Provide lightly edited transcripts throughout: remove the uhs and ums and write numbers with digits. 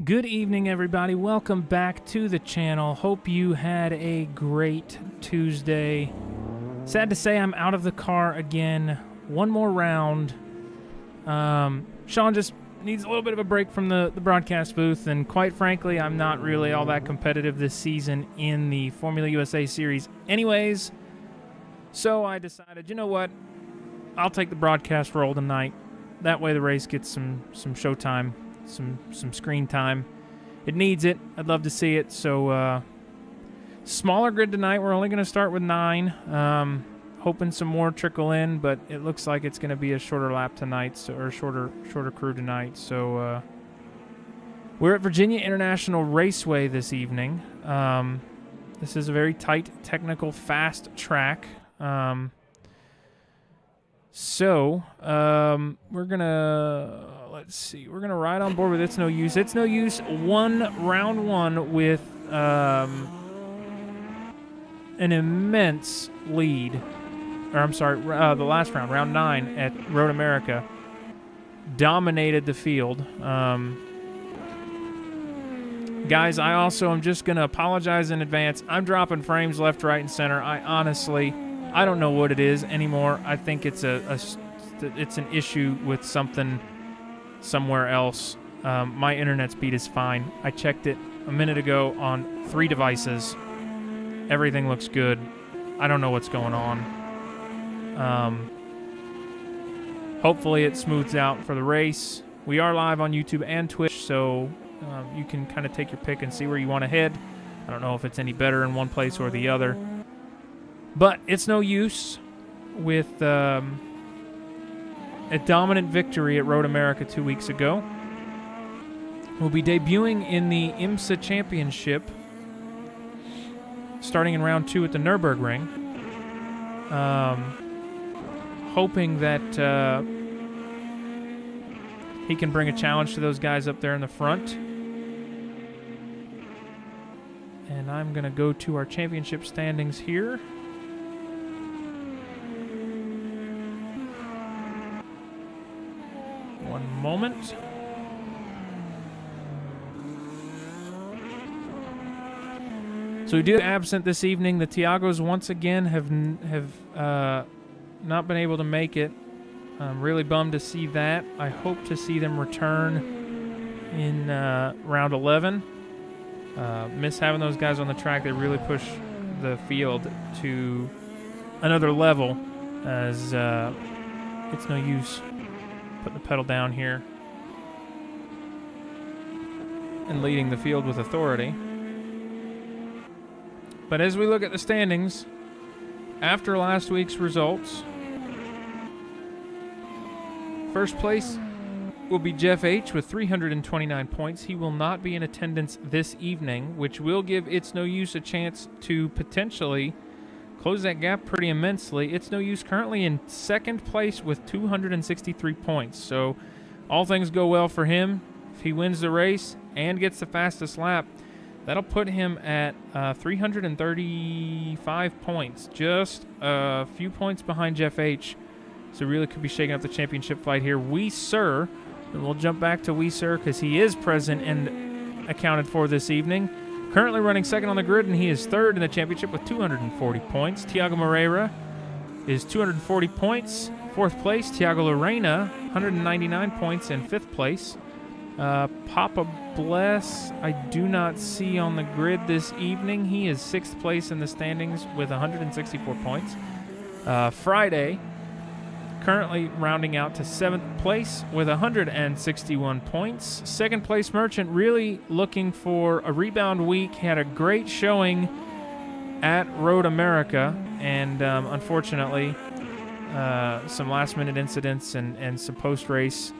Good evening, everybody. Welcome back to the channel. Hope you had a great Tuesday. Sad to say I'm out of the car again. One more round. Sean just needs a little bit of a break from the broadcast booth, and quite frankly, I'm not really all that competitive this season in the Formula USA series anyways. So I decided, you know what? I'll take the broadcast role tonight. That way the race gets some showtime. Some screen time. It needs it. I'd love to see it. So smaller grid tonight. We're only going to start with 9. Hoping some more trickle in, but it looks like it's going to be a shorter lap tonight, or shorter crew tonight. So we're at Virginia International Raceway this evening. This is a very tight, technical, fast track. So we're gonna we're gonna ride on board with It's No Use. It's No Use won round 1 with an immense lead. Or I'm sorry, the last round, round 9 at Road America, dominated the field. Guys, I also am just gonna apologize in advance. I'm dropping frames left, right, and center. I don't know what it is anymore. I think it's it's an issue with something somewhere else. My internet speed is fine. I checked it a minute ago on 3 devices. Everything looks good. I don't know what's going on. Hopefully it smooths out for the race. We are live on YouTube and Twitch, so you can kind of take your pick and see where you want to head. I don't know if it's any better in one place or the other. But It's No Use with a dominant victory at Road America 2 weeks ago. Will be debuting in the IMSA Championship starting in round 2 at the Nürburgring. Hoping that he can bring a challenge to those guys up there in the front. And I'm going to go to our championship standings here. One moment. So we do absent this evening. The Tiagos once again have not been able to make it. I'm really bummed to see that. I hope to see them return in round 11. Miss having those guys on the track. They really push the field to another level, as It's No Use putting the pedal down here and leading the field with authority. But as we look at the standings, after last week's results, first place will be Jeff H. with 329 points. He will not be in attendance this evening, which will give It's No Use a chance to potentially close that gap pretty immensely. It's No Use currently in second place with 263 points. So all things go well for him. If he wins the race and gets the fastest lap, that'll put him at 335 points, just a few points behind Jeff H. So really could be shaking up the championship fight here. We Sir, and we'll jump back to We Sir because he is present and accounted for this evening. Currently running second on the grid, and he is third in the championship with 240 points. Tiago Moreira is 240 points. Fourth place, Tiago Lorena, 199 points in fifth place. Papa Bless, I do not see on the grid this evening. He is sixth place in the standings with 164 points. Friday, currently rounding out to 7th place with 161 points. Second place Merchant really looking for a rebound week. Had a great showing at Road America, and unfortunately some last-minute incidents and some post-race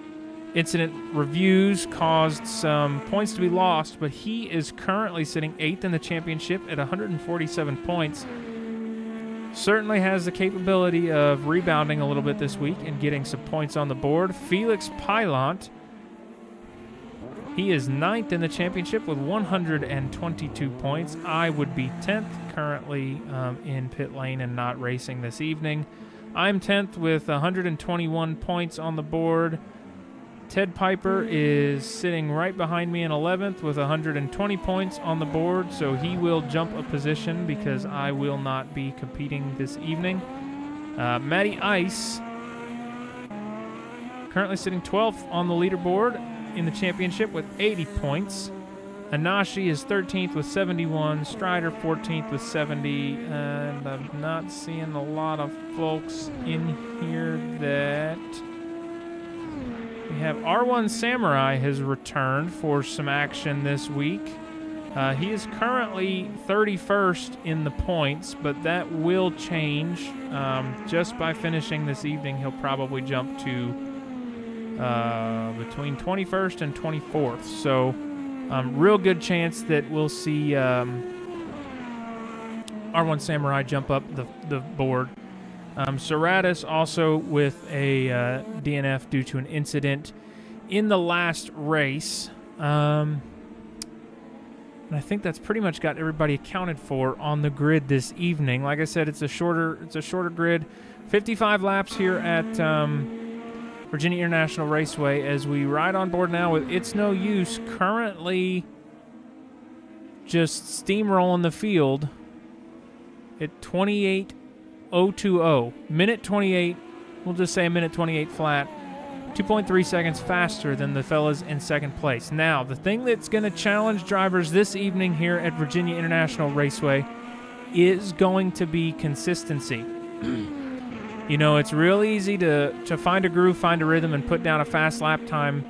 incident reviews caused some points to be lost, but he is currently sitting 8th in the championship at 147 points. Certainly has the capability of rebounding a little bit this week and getting some points on the board. Felix Pilant, he is 9th in the championship with 122 points. I would be 10th, currently in pit lane and not racing this evening. I'm 10th with 121 points on the board. Ted Piper is sitting right behind me in 11th with 120 points on the board, so he will jump a position because I will not be competing this evening. Matty Ice currently sitting 12th on the leaderboard in the championship with 80 points. Anashi is 13th with 71, Strider 14th with 70, and I'm not seeing a lot of folks in here that... We have R1 Samurai has returned for some action this week. He is currently 31st in the points, but that will change. Just by finishing this evening, he'll probably jump to between 21st and 24th. So, real good chance that we'll see R1 Samurai jump up the board. Serratus also with a DNF due to an incident in the last race. And I think that's pretty much got everybody accounted for on the grid this evening. Like I said, it's a shorter grid. 55 laps here at Virginia International Raceway as we ride on board now with It's No Use currently just steamrolling the field at 28.020. Minute 28, we'll just say a minute 28 flat. 2.3 seconds faster than the fellas in second place. Now, the thing that's going to challenge drivers this evening here at Virginia International Raceway is going to be consistency. You know, it's real easy to find a groove, find a rhythm, and put down a fast lap time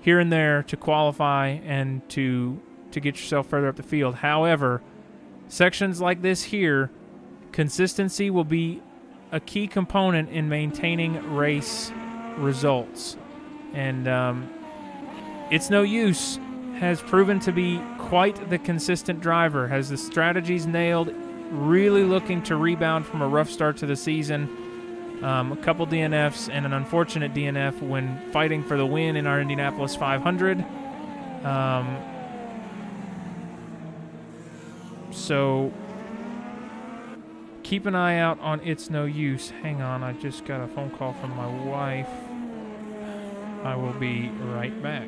here and there to qualify and to get yourself further up the field. However, sections like this here, consistency will be a key component in maintaining race results. And It's No Use has proven to be quite the consistent driver, has the strategies nailed, really looking to rebound from a rough start to the season. A couple DNFs and an unfortunate DNF when fighting for the win in our Indianapolis 500. So keep an eye out on It's No Use. Hang on, I just got a phone call from my wife. I will be right back.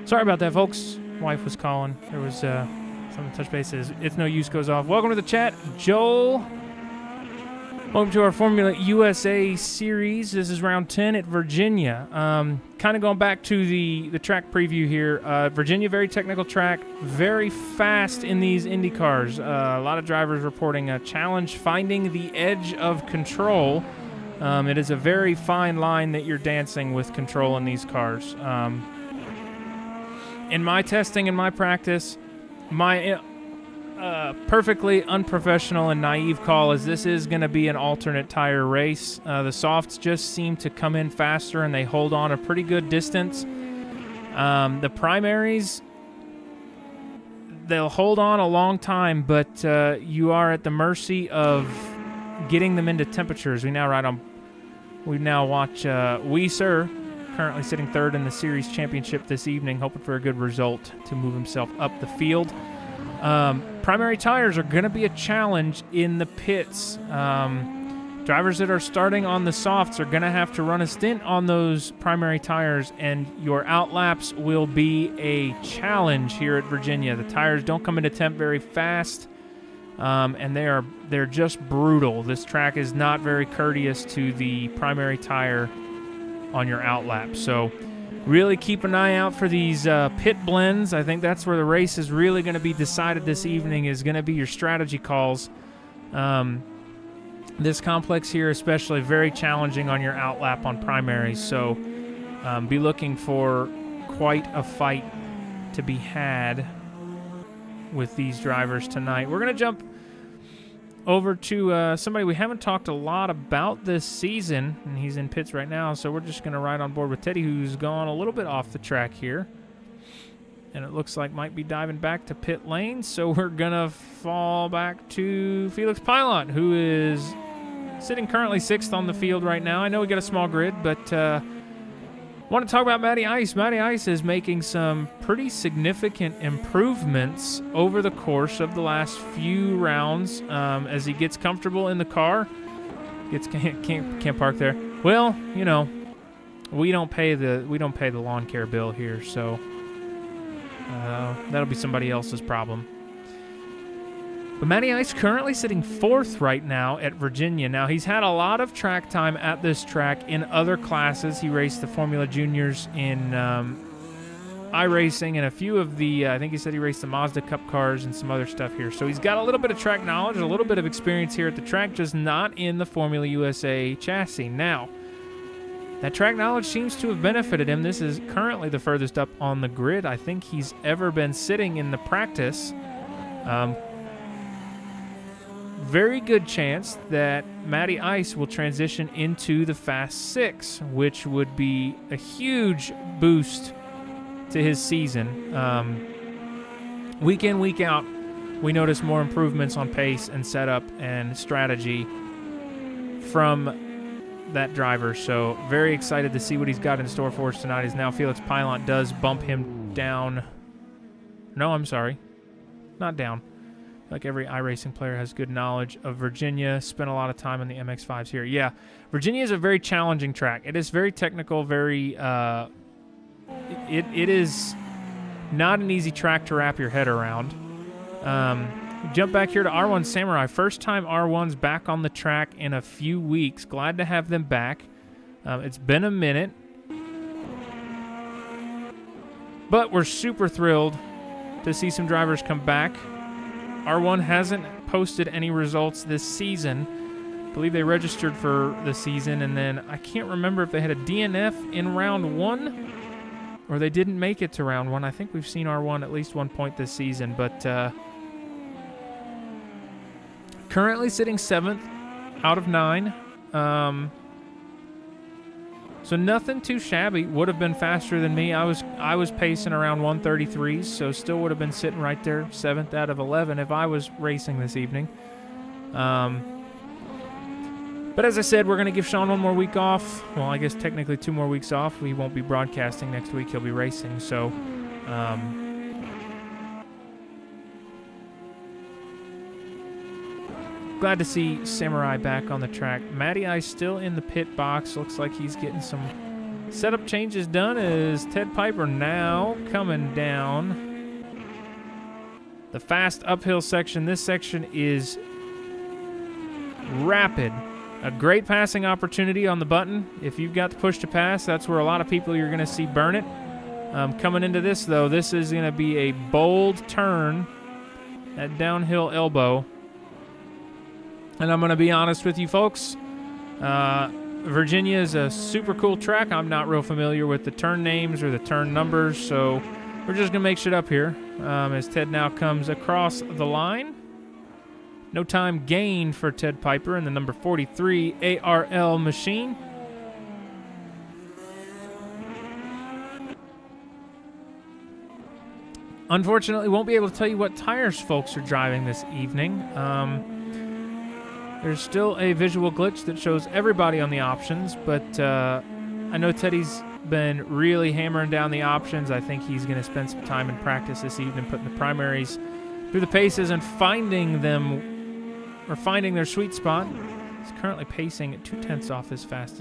Sorry about that, folks. Wife was calling. There was something to touch bases. It's No Use goes off. Welcome to the chat, Joel. Welcome to our Formula USA series. This is round 10 at Virginia. Kind of going back to the track preview here. Virginia, very technical track, very fast in these Indy cars. A lot of drivers reporting a challenge finding the edge of control. It is a very fine line that you're dancing with control in these cars. In my testing and my practice, My perfectly unprofessional and naive call is this is going to be an alternate tire race. The softs just seem to come in faster and they hold on a pretty good distance. The primaries, they'll hold on a long time, but you are at the mercy of getting them into temperatures. We now watch Weiser, currently sitting third in the series championship this evening, hoping for a good result to move himself up the field. Primary tires are going to be a challenge in the pits. Drivers that are starting on the softs are going to have to run a stint on those primary tires, and your outlaps will be a challenge here at Virginia. The tires don't come into temp very fast, and they're just brutal. This track is not very courteous to the primary tire on your outlap. So really keep an eye out for these pit blends. I think that's where the race is really going to be decided this evening, is going to be your strategy calls. This complex here especially very challenging on your outlap on primaries, so be looking for quite a fight to be had with these drivers tonight. We're going to jump over to somebody we haven't talked a lot about this season, and he's in pits right now, so we're just going to ride on board with Teddy, who's gone a little bit off the track here. And it looks like might be diving back to pit lane, so we're going to fall back to Felix Pilot, who is sitting currently 6th on the field right now. I know we got a small grid, but want to talk about Matty Ice. Matty Ice is making some pretty significant improvements over the course of the last few rounds as he gets comfortable in the car. Can't park there. Well, you know, we don't pay the lawn care bill here, so that'll be somebody else's problem. But Matty Ice currently sitting 4th right now at Virginia. Now, he's had a lot of track time at this track in other classes. He raced the Formula Juniors in iRacing and a few of the, I think he said he raced the Mazda Cup cars and some other stuff here. So he's got a little bit of track knowledge, a little bit of experience here at the track, just not in the Formula USA chassis. Now, that track knowledge seems to have benefited him. This is currently the furthest up on the grid I think he's ever been sitting in the practice. Very good chance that Matty Ice will transition into the Fast 6, which would be a huge boost to his season. Week in, week out, we notice more improvements on pace and setup and strategy from that driver. So very excited to see what he's got in store for us tonight, as now Felix Pilot does bump him down. No, I'm sorry. Not down. Like every iRacing player has good knowledge of Virginia, spent a lot of time on the MX-5s here. Yeah, Virginia is a very challenging track. It is very technical, very it is not an easy track to wrap your head around. Jump back here to R1 Samurai. First time R1's back on the track in a few weeks. Glad to have them back. It's been a minute. But we're super thrilled to see some drivers come back. R1 hasn't posted any results this season. I believe they registered for the season, and then I can't remember if they had a DNF in round 1 or they didn't make it to round 1. I think we've seen R1 at least one point this season, but currently sitting 7th out of 9. So nothing too shabby. Would have been faster than me. I was pacing around 133s, so still would have been sitting right there, 7th out of 11 if I was racing this evening. But as I said, we're going to give Sean one more week off. Well, I guess technically 2 more weeks off. We won't be broadcasting next week. He'll be racing, so glad to see Samurai back on the track. Matty Ice still in the pit box. Looks like he's getting some setup changes done as Ted Piper now coming down the fast uphill section. This section is rapid. A great passing opportunity on the button. If you've got the push to pass, that's where a lot of people you're going to see burn it. Coming into this, though, this is going to be a bold turn at downhill elbow. And I'm going to be honest with you folks, Virginia is a super cool track. I'm not real familiar with the turn names or the turn numbers, so We're just going to make shit up here as Ted now comes across the line. No time gained for Ted Piper in the number 43 ARL machine. Unfortunately, won't be able to tell you what tires folks are driving this evening. There's still a visual glitch that shows everybody on the options, but I know Teddy's been really hammering down the options. I think he's going to spend some time in practice this evening, putting the primaries through the paces and finding them, or finding their sweet spot. He's currently pacing at 0.2 off his fastest